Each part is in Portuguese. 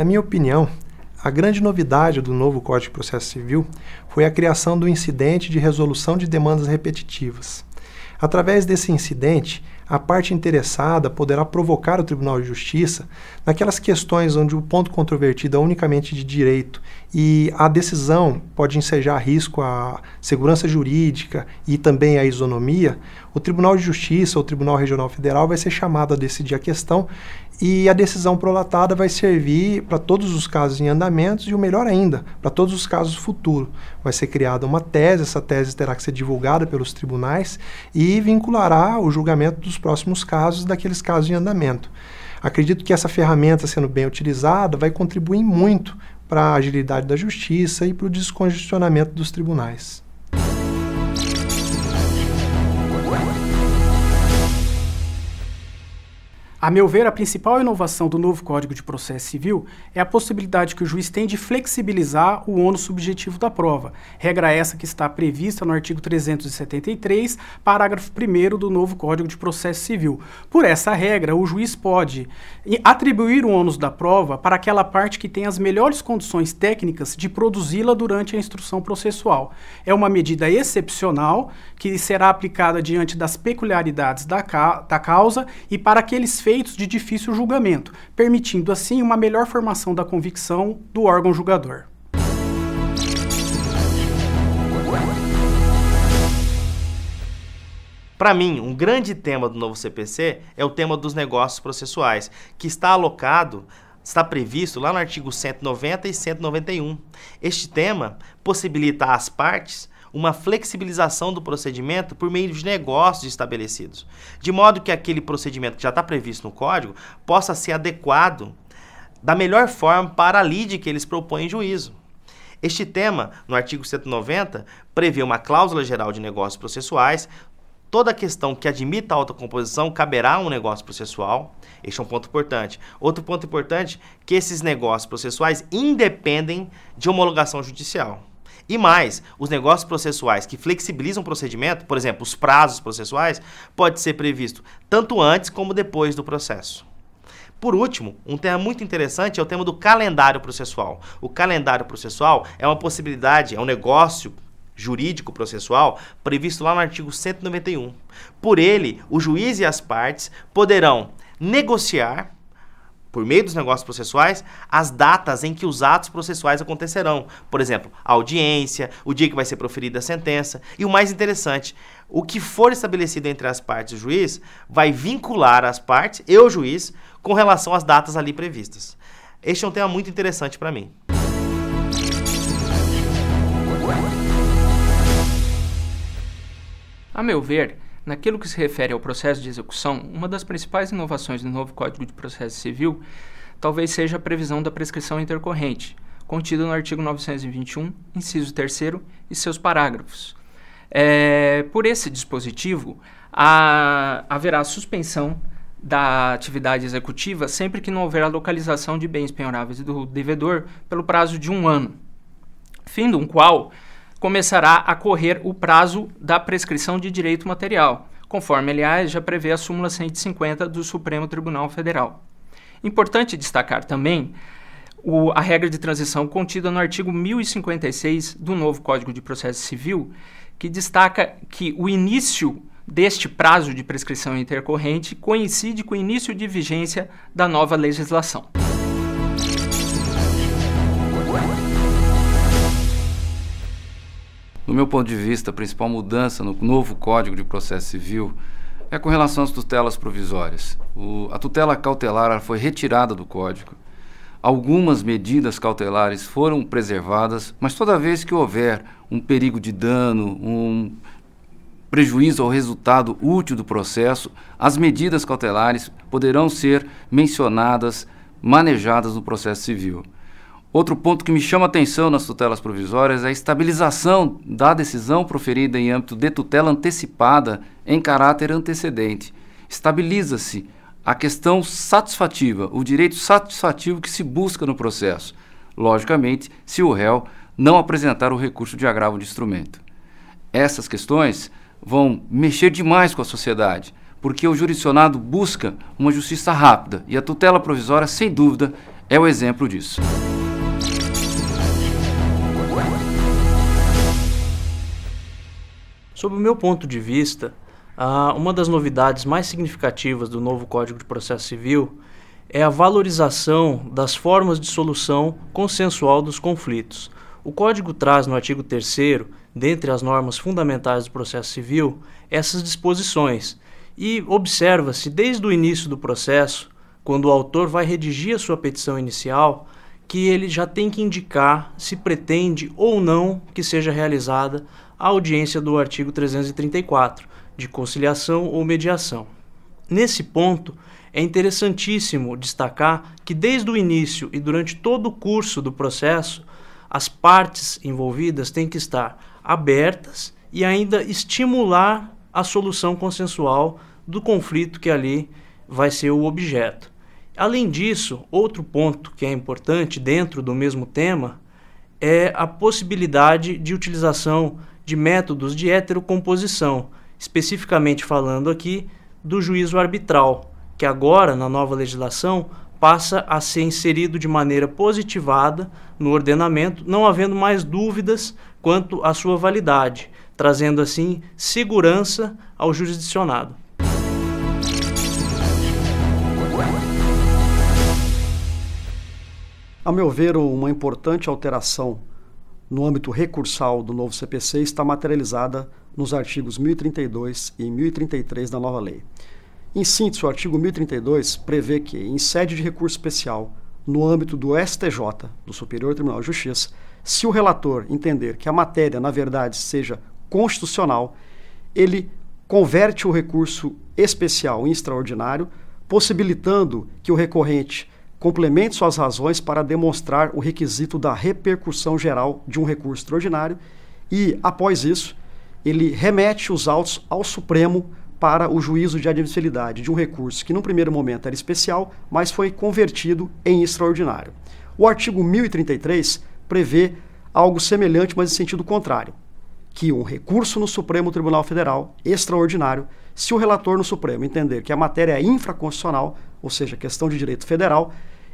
Na minha opinião, a grande novidade do novo Código de Processo Civil foi a criação do incidente de resolução de demandas repetitivas. Através desse incidente, a parte interessada poderá provocar o Tribunal de Justiça naquelas questões onde o ponto controvertido é unicamente de direito e a decisão pode ensejar risco à segurança jurídica e também à isonomia. O Tribunal de Justiça ou o Tribunal Regional Federal vai ser chamado a decidir a questão e a decisão prolatada vai servir para todos os casos em andamento e, o melhor ainda, para todos os casos futuros. Vai ser criada uma tese, essa tese terá que ser divulgada pelos tribunais e vinculará o julgamento dos próximos casos daqueles casos em andamento. Acredito que essa ferramenta, sendo bem utilizada, vai contribuir muito para a agilidade da justiça e para o descongestionamento dos tribunais. A meu ver, a principal inovação do novo Código de Processo Civil é a possibilidade que o juiz tem de flexibilizar o ônus subjetivo da prova, regra essa que está prevista no artigo 373, parágrafo 1º do novo Código de Processo Civil. Por essa regra, o juiz pode atribuir o ônus da prova para aquela parte que tem as melhores condições técnicas de produzi-la durante a instrução processual. É uma medida excepcional que será aplicada diante das peculiaridades da causa e para aqueles feitos de difícil julgamento, permitindo assim uma melhor formação da convicção do órgão julgador. Para mim, um grande tema do novo CPC é o tema dos negócios processuais, que está previsto lá no artigo 190 e 191. Este tema possibilita às partes uma flexibilização do procedimento por meio de negócios estabelecidos, de modo que aquele procedimento que já está previsto no Código possa ser adequado da melhor forma para a lide que eles propõem em juízo. Este tema, no artigo 190, prevê uma cláusula geral de negócios processuais. Toda questão que admita autocomposição caberá a um negócio processual. Este é um ponto importante. Outro ponto importante é que esses negócios processuais independem de homologação judicial. E mais, os negócios processuais que flexibilizam o procedimento, por exemplo, os prazos processuais, pode ser previsto tanto antes como depois do processo. Por último, um tema muito interessante é o tema do calendário processual. O calendário processual é uma possibilidade, é um negócio jurídico processual previsto lá no artigo 191. Por ele, o juiz e as partes poderão negociar, por meio dos negócios processuais, as datas em que os atos processuais acontecerão. Por exemplo, a audiência, o dia que vai ser proferida a sentença. E o mais interessante, o que for estabelecido entre as partes e o juiz vai vincular as partes e o juiz com relação às datas ali previstas. Este é um tema muito interessante para mim. A meu ver, naquilo que se refere ao processo de execução, uma das principais inovações do novo Código de Processo Civil talvez seja a previsão da prescrição intercorrente, contida no artigo 921, inciso 3º e seus parágrafos. Por esse dispositivo, haverá suspensão da atividade executiva sempre que não houver a localização de bens penhoráveis do devedor pelo prazo de 1 ano, fim do qual começará a correr o prazo da prescrição de direito material, conforme, aliás, já prevê a súmula 150 do Supremo Tribunal Federal. Importante destacar também a regra de transição contida no artigo 1056 do novo Código de Processo Civil, que destaca que o início deste prazo de prescrição intercorrente coincide com o início de vigência da nova legislação. Do meu ponto de vista, a principal mudança no novo Código de Processo Civil é com relação às tutelas provisórias. A tutela cautelar foi retirada do Código. Algumas medidas cautelares foram preservadas, mas toda vez que houver um perigo de dano, um prejuízo ao resultado útil do processo, as medidas cautelares poderão ser mencionadas, manejadas no processo civil. Outro ponto que me chama a atenção nas tutelas provisórias é a estabilização da decisão proferida em âmbito de tutela antecipada em caráter antecedente. Estabiliza-se a questão satisfativa, o direito satisfativo que se busca no processo, logicamente, se o réu não apresentar o recurso de agravo de instrumento. Essas questões vão mexer demais com a sociedade, porque o jurisdicionado busca uma justiça rápida e a tutela provisória, sem dúvida, é o exemplo disso. Sob o meu ponto de vista, uma das novidades mais significativas do novo Código de Processo Civil é a valorização das formas de solução consensual dos conflitos. O Código traz no artigo 3º, dentre as normas fundamentais do processo civil, essas disposições e observa-se desde o início do processo, quando o autor vai redigir a sua petição inicial, que ele já tem que indicar se pretende ou não que seja realizada a audiência do artigo 334, de conciliação ou mediação. Nesse ponto, é interessantíssimo destacar que desde o início e durante todo o curso do processo, as partes envolvidas têm que estar abertas e ainda estimular a solução consensual do conflito que ali vai ser o objeto. Além disso, outro ponto que é importante dentro do mesmo tema é a possibilidade de utilização de métodos de heterocomposição, especificamente falando aqui do juízo arbitral, que agora, na nova legislação, passa a ser inserido de maneira positivada no ordenamento, não havendo mais dúvidas quanto à sua validade, trazendo assim segurança ao jurisdicionado. A meu ver, uma importante alteração no âmbito recursal do novo CPC está materializada nos artigos 1032 e 1033 da nova lei. Em síntese, o artigo 1032 prevê que, em sede de recurso especial, no âmbito do STJ, do Superior Tribunal de Justiça, se o relator entender que a matéria, na verdade, seja constitucional, ele converte o recurso especial em extraordinário, possibilitando que o recorrente complemente suas razões para demonstrar o requisito da repercussão geral de um recurso extraordinário e, após isso, ele remete os autos ao Supremo para o juízo de admissibilidade de um recurso que, num primeiro momento, era especial, mas foi convertido em extraordinário. O artigo 1033 prevê algo semelhante, mas em sentido contrário, que um recurso no Supremo Tribunal Federal, extraordinário, se o relator no Supremo entender que a matéria é infraconstitucional, ou seja, questão de direito federal,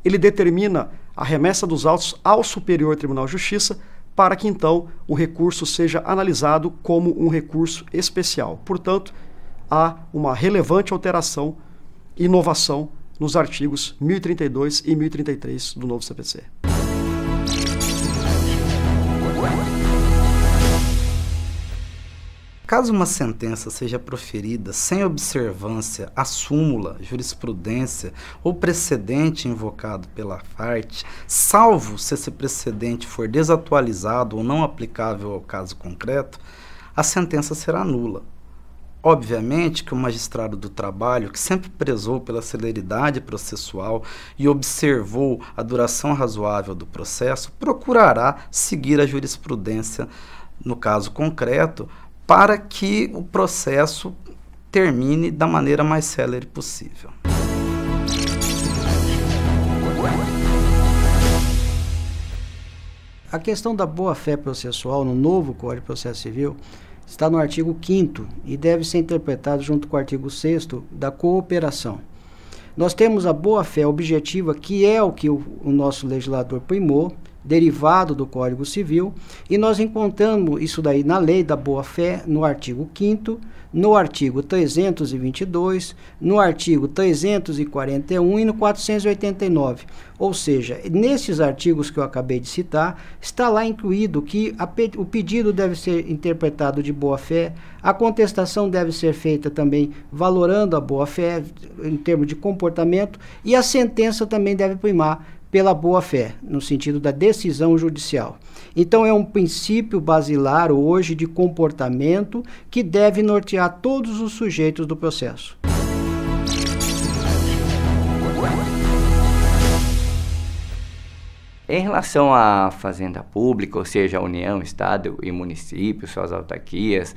ele determina a remessa dos autos ao Superior Tribunal de Justiça para que, então, o recurso seja analisado como um recurso especial. Portanto, há uma relevante alteração, inovação, nos artigos 1032 e 1033 do novo CPC. Caso uma sentença seja proferida sem observância à súmula, jurisprudência ou precedente invocado pela parte, salvo se esse precedente for desatualizado ou não aplicável ao caso concreto, a sentença será nula. Obviamente que o magistrado do trabalho, que sempre prezou pela celeridade processual e observou a duração razoável do processo, procurará seguir a jurisprudência no caso concreto, para que o processo termine da maneira mais célere possível. A questão da boa-fé processual no novo Código de Processo Civil está no artigo 5º e deve ser interpretado junto com o artigo 6º da cooperação. Nós temos a boa-fé objetiva, que é o que o nosso legislador primou, derivado do Código Civil, e nós encontramos isso daí na lei da boa-fé, no artigo 5º, no artigo 322, no artigo 341 e no 489. Ou seja, nesses artigos que eu acabei de citar, está lá incluído que o pedido deve ser interpretado de boa-fé, a contestação deve ser feita também valorando a boa-fé em termos de comportamento, e a sentença também deve primar pela boa-fé, no sentido da decisão judicial. Então, é um princípio basilar hoje de comportamento que deve nortear todos os sujeitos do processo. Em relação à fazenda pública, ou seja, a União, Estado e município, suas autarquias,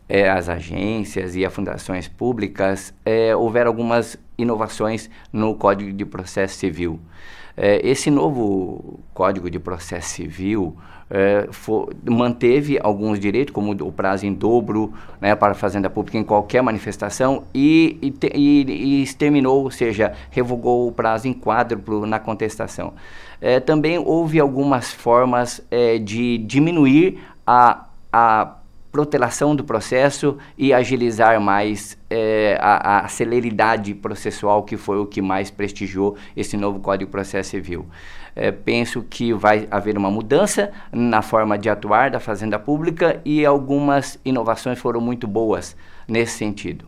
as agências e as fundações públicas, houveram algumas inovações no Código de Processo Civil. Esse novo Código de Processo Civil manteve alguns direitos, como o prazo em dobro, né, para a Fazenda Pública em qualquer manifestação e exterminou, ou seja, revogou o prazo em quádruplo na contestação. Também houve algumas formas de diminuir a protelação do processo e agilizar mais a celeridade processual, que foi o que mais prestigiou esse novo Código de Processo Civil. Penso que vai haver uma mudança na forma de atuar da Fazenda Pública e algumas inovações foram muito boas nesse sentido.